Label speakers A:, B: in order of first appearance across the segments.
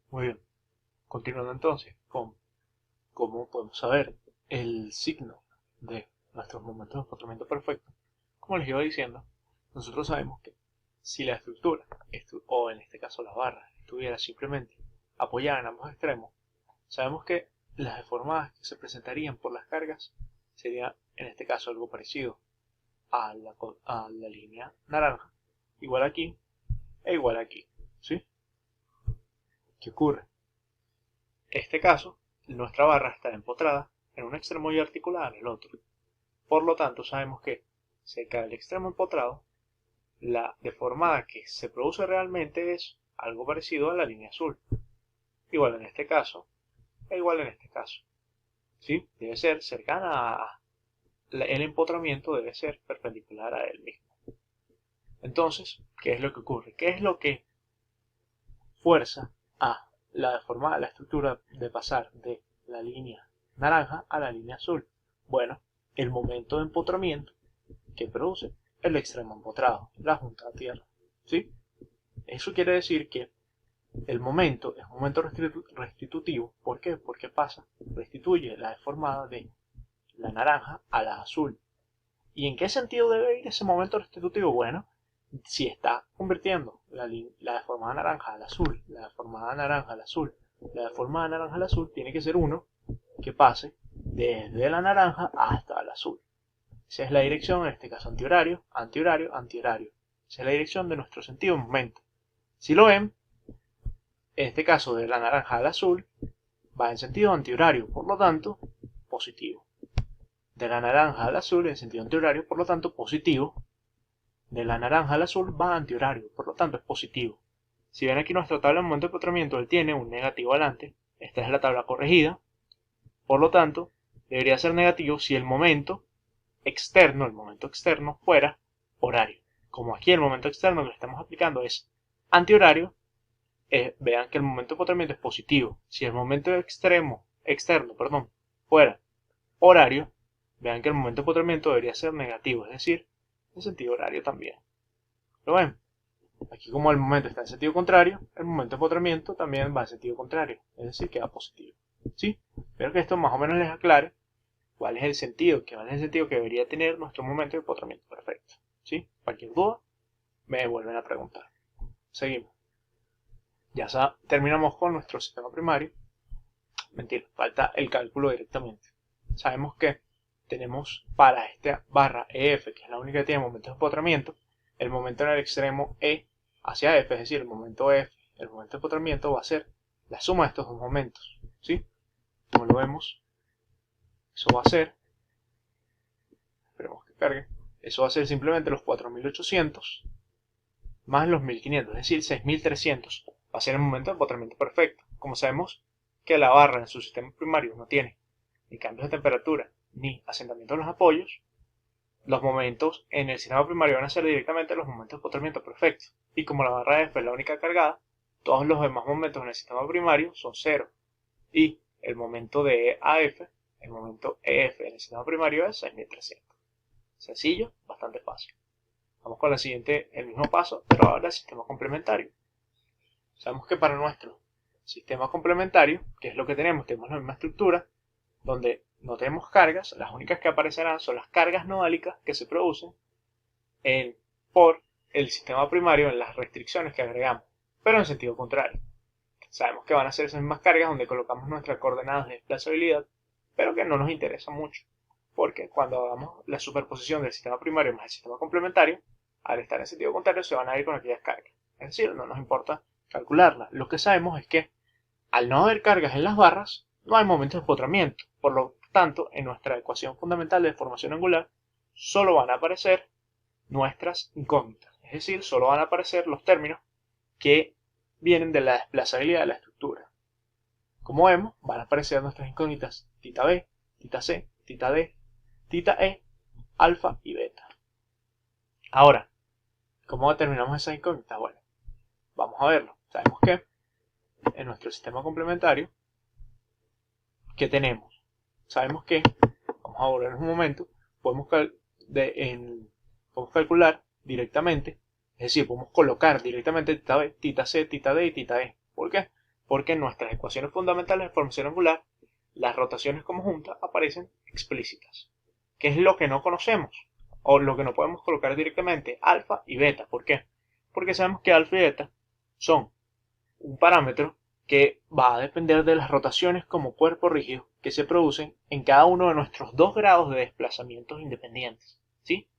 A: Muy bien. Continuando entonces con cómo podemos saber el signo de nuestros momentos de encontramiento perfecto. Como les iba diciendo, nosotros sabemos que si la estructura, o en este caso la barra, estuviera simplemente apoyada en ambos extremos, sabemos que las deformadas que se presentarían por las cargas sería en este caso algo parecido a la línea naranja, igual aquí e igual aquí. ¿Sí? ¿Qué ocurre? En este caso, nuestra barra está empotrada en un extremo y articulada en el otro. Por lo tanto, sabemos que cerca del extremo empotrado, la deformada que se produce realmente es algo parecido a la línea azul. Igual en este caso, e igual en este caso. ¿Sí? Debe ser cercana a el empotramiento, debe ser perpendicular a él mismo. Entonces, ¿qué es lo que ocurre? ¿Qué es lo que fuerza a la deformada, la estructura de pasar de la línea naranja a la línea azul? Bueno, el momento de empotramiento que produce el extremo empotrado, la junta a tierra. ¿Sí? Eso quiere decir que el momento es un momento restitutivo. ¿Por qué? Porque restituye la deformada de la naranja a la azul. ¿Y en qué sentido debe ir ese momento restitutivo? Bueno, si está convirtiendo la deformada naranja al azul, la deformada naranja al azul, la deformada naranja al azul, tiene que ser uno que pase desde la naranja hasta el azul. Esa es la dirección, en este caso antihorario, antihorario, antihorario. Esa es la dirección de nuestro sentido en momento. Si lo ven, en este caso de la naranja al azul, va en sentido antihorario, por lo tanto, positivo. De la naranja al azul en sentido antihorario, por lo tanto, positivo. De la naranja al azul va antihorario, por lo tanto es positivo. Si ven aquí nuestra tabla de momento de empotramiento, él tiene un negativo adelante. Esta es la tabla corregida. Por lo tanto, debería ser negativo si el momento externo fuera horario. Como aquí el momento externo que le estamos aplicando es antihorario, vean que el momento de empotramiento es positivo. Si el momento externo, fuera horario, vean que el momento de empotramiento debería ser negativo, es decir, en sentido horario también. ¿Lo ven? Aquí como el momento está en sentido contrario, el momento de empotramiento también va en sentido contrario, es decir, que va positivo. ¿Sí? Espero que esto más o menos les aclare cuál es el sentido que debería tener nuestro momento de empotramiento perfecto. ¿Sí? Cualquier duda, me vuelven a preguntar. Seguimos. Ya terminamos con nuestro sistema primario. Mentira, falta el cálculo directamente. Sabemos que tenemos para esta barra EF, que es la única que tiene momentos de empotramiento, el momento en el extremo E hacia F, es decir, el momento F, el momento de empotramiento va a ser la suma de estos dos momentos. ¿Sí? Como lo vemos, eso va a ser, esperemos que cargue, eso va a ser simplemente los 4800 más los 1500, es decir, 6300. Va a ser el momento de empotramiento perfecto. Como sabemos que la barra en su sistema primario no tiene ni cambios de temperatura ni asentamiento de los apoyos, los momentos en el sistema primario van a ser directamente los momentos de empotramiento perfecto. Y como la barra F es la única cargada, todos los demás momentos en el sistema primario son cero. Y el momento de E a F, el momento EF en el sistema primario es 6300. Sencillo, bastante fácil. Vamos con el mismo paso, pero ahora el sistema complementario. Sabemos que para nuestro sistema complementario, que es lo que tenemos la misma estructura, donde no tenemos cargas, las únicas que aparecerán son las cargas nodálicas que se producen por el sistema primario en las restricciones que agregamos, pero en sentido contrario. Sabemos que van a ser esas mismas cargas donde colocamos nuestras coordenadas de desplazabilidad, pero que no nos interesa mucho, porque cuando hagamos la superposición del sistema primario más el sistema complementario, al estar en sentido contrario se van a ir con aquellas cargas. Es decir, no nos importa calcularlas. Lo que sabemos es que al no haber cargas en las barras, no hay momentos de empotramiento. Por lo tanto, en nuestra ecuación fundamental de deformación angular, solo van a aparecer nuestras incógnitas. Es decir, solo van a aparecer los términos que vienen de la desplazabilidad de la estructura. Como vemos, van a aparecer nuestras incógnitas tita B, tita C, tita D, tita E, alfa y beta. Ahora, ¿cómo determinamos esas incógnitas? Bueno, vamos a verlo. Sabemos que en nuestro sistema complementario, ¿qué tenemos? Sabemos que, vamos a volver un momento, podemos calcular directamente, es decir, podemos colocar directamente tita B, tita C, tita D y tita E. ¿Por qué? porque en nuestras ecuaciones fundamentales de formación angular, las rotaciones como juntas aparecen explícitas. ¿Qué es lo que no conocemos? O lo que no podemos colocar directamente, alfa y beta. ¿Por qué? Porque sabemos que alfa y beta son un parámetro que va a depender de las rotaciones como cuerpo rígido que se producen en cada uno de nuestros dos grados de desplazamientos independientes, ¿sí?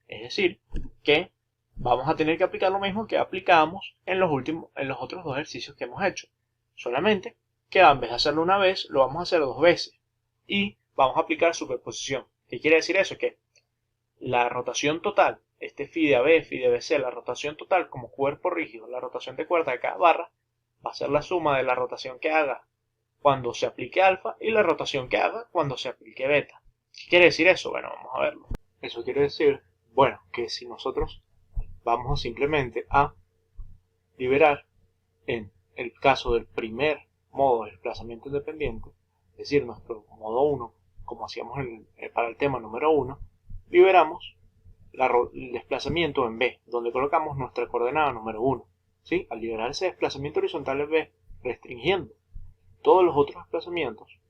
A: Es decir, que vamos a tener que aplicar lo mismo que aplicamos en los otros dos ejercicios que hemos hecho. Solamente que en vez de hacerlo una vez, lo vamos a hacer dos veces. Y vamos a aplicar superposición. ¿Qué quiere decir eso? Que la rotación total, este phi de AB, phi de BC, la rotación total como cuerpo rígido, la rotación de cuerda de cada barra, va a ser la suma de la rotación que haga cuando se aplique alfa y la rotación que haga cuando se aplique beta. ¿Qué quiere decir eso? Bueno, vamos a verlo. Eso quiere decir, bueno, que si nosotros vamos simplemente a liberar en el caso del primer modo de desplazamiento independiente, es decir, nuestro modo 1, como hacíamos para el tema número 1, liberamos el desplazamiento en B, donde colocamos nuestra coordenada número 1. ¿Sí? Al liberar ese desplazamiento horizontal en B, restringiendo todos los otros desplazamientos,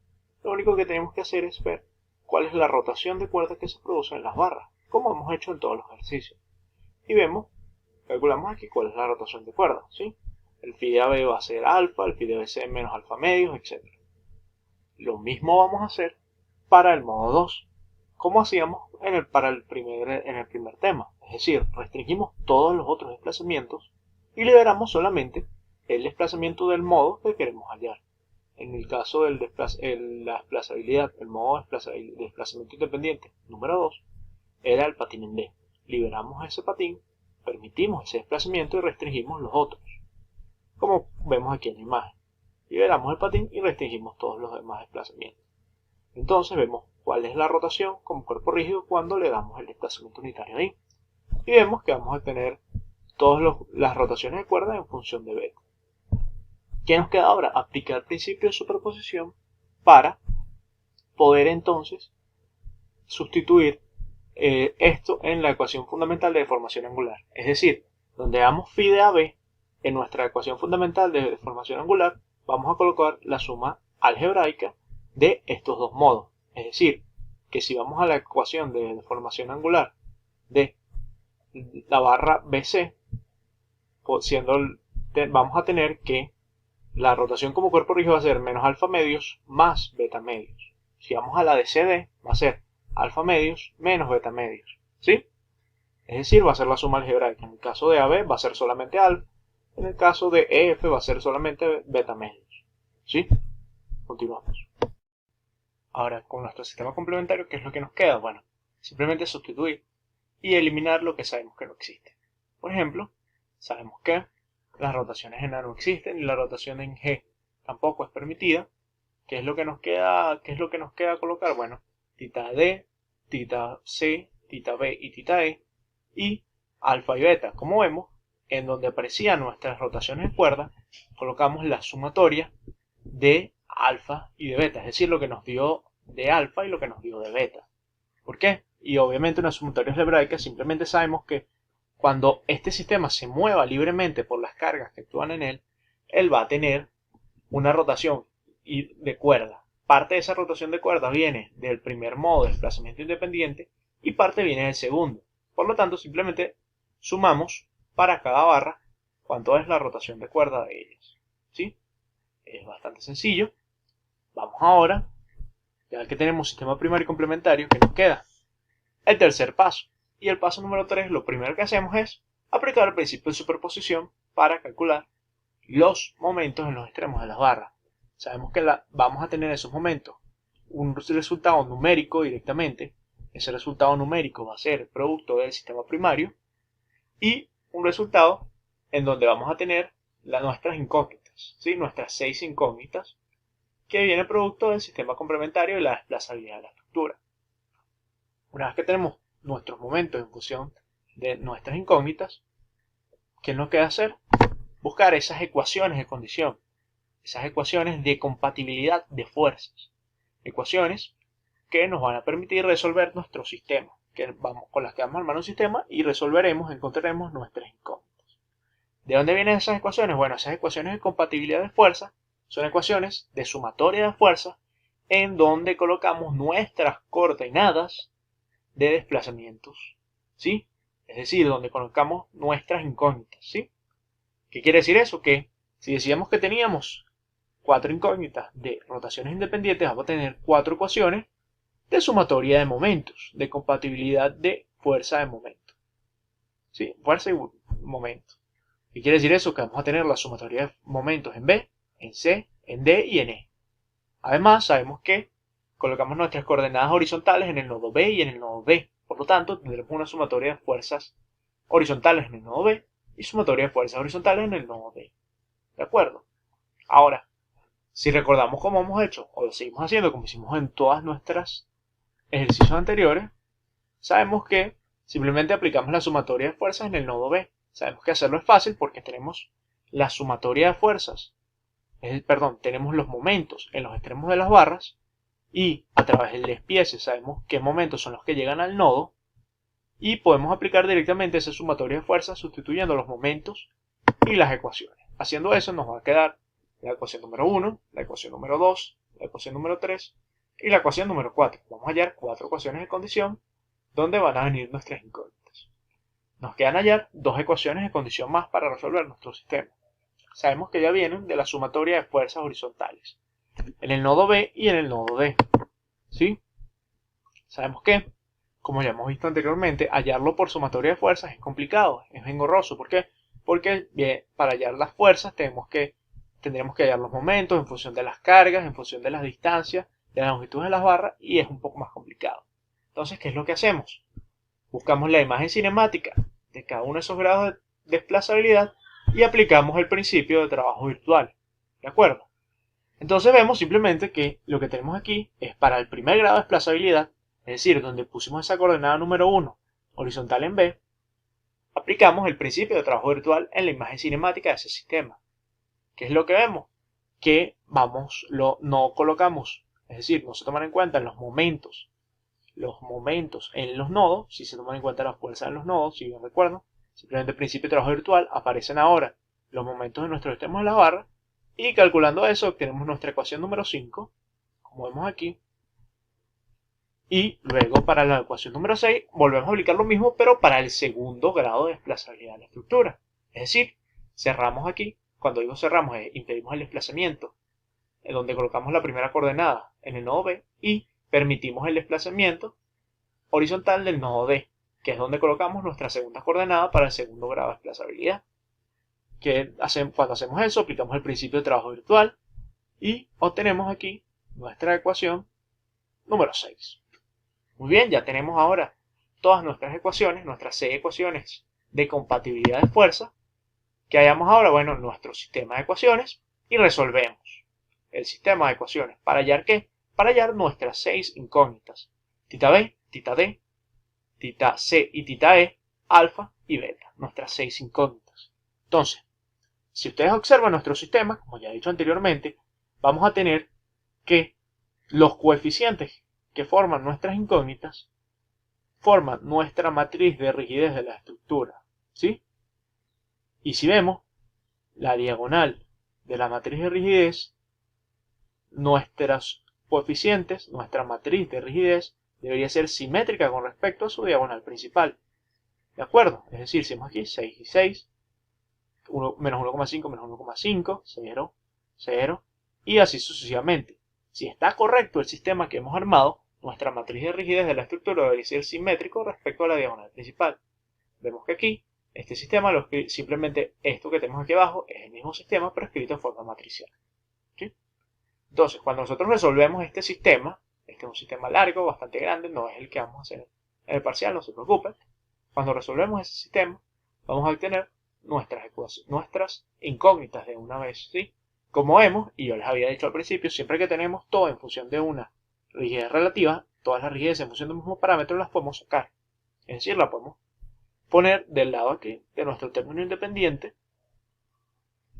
A: lo único que tenemos que hacer es ver cuál es la rotación de cuerda que se produce en las barras, como hemos hecho en todos los ejercicios. Y calculamos aquí cuál es la rotación de cuerda, ¿sí? El phi de AB va a ser alfa, el phi de BC menos alfa medios, etc. Lo mismo vamos a hacer para el modo 2, como hacíamos en el primer tema. Es decir, restringimos todos los otros desplazamientos y liberamos solamente el desplazamiento del modo que queremos hallar. En el caso de la desplazabilidad, el modo de desplazamiento independiente número 2 era el patín en D. Liberamos ese patín, permitimos ese desplazamiento y restringimos los otros, como vemos aquí en la imagen. Liberamos el patín y restringimos todos los demás desplazamientos. Entonces vemos cuál es la rotación como cuerpo rígido cuando le damos el desplazamiento unitario ahí. Y vemos que vamos a tener todas las rotaciones de cuerda en función de beta. ¿Qué nos queda ahora? Aplicar el principio de superposición para poder entonces sustituir esto en la ecuación fundamental de deformación angular. Es decir, donde damos phi de AB en nuestra ecuación fundamental de deformación angular, vamos a colocar la suma algebraica de estos dos modos. Es decir, que si vamos a la ecuación de deformación angular de la barra BC, vamos a tener que la rotación como cuerpo rígido va a ser menos alfa medios más beta medios. Si vamos a la de CD, va a ser alfa medios menos beta medios. ¿Sí? Es decir, va a ser la suma algebraica. En el caso de AB va a ser solamente alfa. En el caso de EF va a ser solamente beta medios. ¿Sí? Continuamos. Ahora, con nuestro sistema complementario, ¿qué es lo que nos queda? Bueno, simplemente sustituir y eliminar lo que sabemos que no existe. Por ejemplo, sabemos que las rotaciones en A no existen y la rotación en G tampoco es permitida. ¿Qué es lo que nos queda colocar? Bueno, tita D, tita C, tita B y tita E, y alfa y beta. Como vemos, en donde aparecían nuestras rotaciones de cuerda, colocamos la sumatoria de alfa y de beta, es decir, lo que nos dio de alfa y lo que nos dio de beta. ¿Por qué? Y obviamente una sumatoria algebraica simplemente sabemos que cuando este sistema se mueva libremente por las cargas que actúan en él va a tener una rotación de cuerda. Parte de esa rotación de cuerda viene del primer modo de desplazamiento independiente y parte viene del segundo. Por lo tanto, simplemente sumamos para cada barra cuánto es la rotación de cuerda de ellas. ¿Sí? Es bastante sencillo. Vamos ahora, ya que tenemos sistema primario y complementario, ¿qué nos queda? El tercer paso. Y el paso número 3, lo primero que hacemos es aplicar el principio de superposición para calcular los momentos en los extremos de las barras. Sabemos que vamos a tener en esos momentos un resultado numérico directamente. Ese resultado numérico va a ser el producto del sistema primario y un resultado en donde vamos a tener nuestras incógnitas, ¿sí? Nuestras 6 incógnitas, que viene producto del sistema complementario y la desplazabilidad de la estructura. Una vez que tenemos nuestros momentos en función de nuestras incógnitas, ¿qué nos queda hacer? Buscar esas ecuaciones de condición, esas ecuaciones de compatibilidad de fuerzas, ecuaciones que nos van a permitir resolver nuestro sistema, con las que vamos a armar un sistema y encontraremos nuestras incógnitas. ¿De dónde vienen esas ecuaciones? Bueno, esas ecuaciones de compatibilidad de fuerzas Son ecuaciones de sumatoria de fuerzas en donde colocamos nuestras coordenadas de desplazamientos, ¿sí? Es decir, donde colocamos nuestras incógnitas, ¿sí? ¿Qué quiere decir eso? Que si decíamos que teníamos 4 incógnitas de rotaciones independientes, vamos a tener 4 ecuaciones de sumatoria de momentos, de compatibilidad de fuerza de momento, ¿sí? Fuerza y momento. ¿Qué quiere decir eso? Que vamos a tener la sumatoria de momentos en B, en C, en D y en E. Además, sabemos que colocamos nuestras coordenadas horizontales en el nodo B y en el nodo D. Por lo tanto, tendremos una sumatoria de fuerzas horizontales en el nodo B y sumatoria de fuerzas horizontales en el nodo D. ¿De acuerdo? Ahora, si recordamos cómo hemos hecho, o lo seguimos haciendo como hicimos en todas nuestras ejercicios anteriores, sabemos que simplemente aplicamos la sumatoria de fuerzas en el nodo B. Sabemos que hacerlo es fácil porque tenemos la sumatoria de fuerzas, tenemos los momentos en los extremos de las barras y a través del despiece sabemos qué momentos son los que llegan al nodo y podemos aplicar directamente esa sumatoria de fuerzas sustituyendo los momentos y las ecuaciones. Haciendo eso nos va a quedar la ecuación número 1, la ecuación número 2, la ecuación número 3 y la ecuación número 4. Vamos a hallar 4 ecuaciones de condición donde van a venir nuestras incógnitas. Nos quedan hallar 2 ecuaciones de condición más para resolver nuestro sistema. Sabemos que ya vienen de la sumatoria de fuerzas horizontales, en el nodo B y en el nodo D, ¿sí? Sabemos que, como ya hemos visto anteriormente, hallarlo por sumatoria de fuerzas es complicado, es engorroso. ¿Por qué? Porque bien, para hallar las fuerzas tendremos que hallar los momentos en función de las cargas, en función de las distancias, de las longitudes de las barras, y es un poco más complicado. Entonces, ¿qué es lo que hacemos? Buscamos la imagen cinemática de cada uno de esos grados de desplazabilidad y aplicamos el principio de trabajo virtual. ¿De acuerdo? Entonces vemos simplemente que lo que tenemos aquí es para el primer grado de desplazabilidad, es decir, donde pusimos esa coordenada número 1 horizontal en B, aplicamos el principio de trabajo virtual en la imagen cinemática de ese sistema. ¿Qué es lo que vemos? Que no colocamos, es decir, no se toman en cuenta los momentos en los nodos, si se toman en cuenta las fuerzas en los nodos, si bien recuerdo, simplemente el principio de trabajo virtual, aparecen ahora los momentos de nuestros extremos de la barra, y calculando eso obtenemos nuestra ecuación número 5, como vemos aquí, y luego para la ecuación número 6 volvemos a aplicar lo mismo, pero para el segundo grado de desplazabilidad de la estructura. Es decir, cerramos aquí, cuando digo cerramos, impedimos el desplazamiento, en donde colocamos la primera coordenada en el nodo B y permitimos el desplazamiento horizontal del nodo D, que es donde colocamos nuestra segunda coordenada para el segundo grado de desplazabilidad. Cuando hacemos eso, aplicamos el principio de trabajo virtual y obtenemos aquí nuestra ecuación número 6. Muy bien, ya tenemos ahora todas nuestras ecuaciones, nuestras 6 ecuaciones de compatibilidad de fuerza, que hallamos ahora, bueno, nuestro sistema de ecuaciones, y resolvemos el sistema de ecuaciones. ¿Para hallar qué? Para hallar nuestras 6 incógnitas, tita B, tita D, tita C y tita E, alfa y beta, nuestras 6 incógnitas. Entonces, si ustedes observan nuestro sistema, como ya he dicho anteriormente, vamos a tener que los coeficientes que forman nuestras incógnitas forman nuestra matriz de rigidez de la estructura, ¿sí? Y si vemos la diagonal de la matriz de rigidez, nuestros coeficientes, nuestra matriz de rigidez debería ser simétrica con respecto a su diagonal principal. ¿De acuerdo? Es decir, si vemos aquí 6 y 6, menos 1,5, menos 1,5, 0, 0, y así sucesivamente. Si está correcto el sistema que hemos armado, nuestra matriz de rigidez de la estructura debería ser simétrico respecto a la diagonal principal. Vemos que aquí, este sistema, simplemente esto que tenemos aquí abajo es el mismo sistema, pero escrito en forma matricial. ¿Sí? Entonces, cuando nosotros resolvemos este sistema, este es un sistema largo, bastante grande, no es el que vamos a hacer en el parcial, no se preocupen. Cuando resolvemos ese sistema, vamos a obtener nuestras incógnitas de una vez, ¿sí? Como vemos, y yo les había dicho al principio, siempre que tenemos todo en función de una rigidez relativa, todas las rigideces en función del mismo parámetro las podemos sacar. Es decir, la podemos poner del lado aquí de nuestro término independiente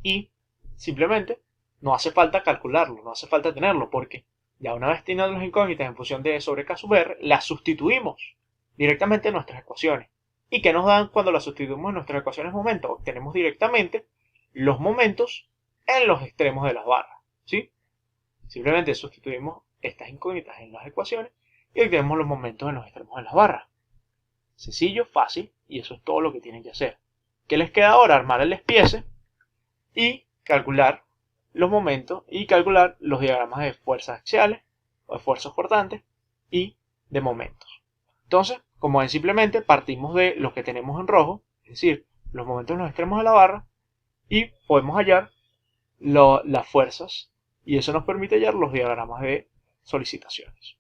A: y simplemente no hace falta calcularlo, no hace falta tenerlo, porque ya una vez teniendo las incógnitas en función de E sobre K sub R, las sustituimos directamente en nuestras ecuaciones. ¿Y qué nos dan cuando las sustituimos en nuestras ecuaciones momentos? Obtenemos directamente los momentos en los extremos de las barras, ¿sí? Simplemente sustituimos estas incógnitas en las ecuaciones y obtenemos los momentos en los extremos de las barras. Sencillo, fácil, y eso es todo lo que tienen que hacer. ¿Qué les queda ahora? Armar el despiece y calcular los momentos y calcular los diagramas de fuerzas axiales o de fuerzas cortantes y de momentos. Entonces, como ven, simplemente partimos de lo que tenemos en rojo, es decir, los momentos en los extremos de la barra, y podemos hallar las fuerzas, y eso nos permite hallar los diagramas de solicitaciones.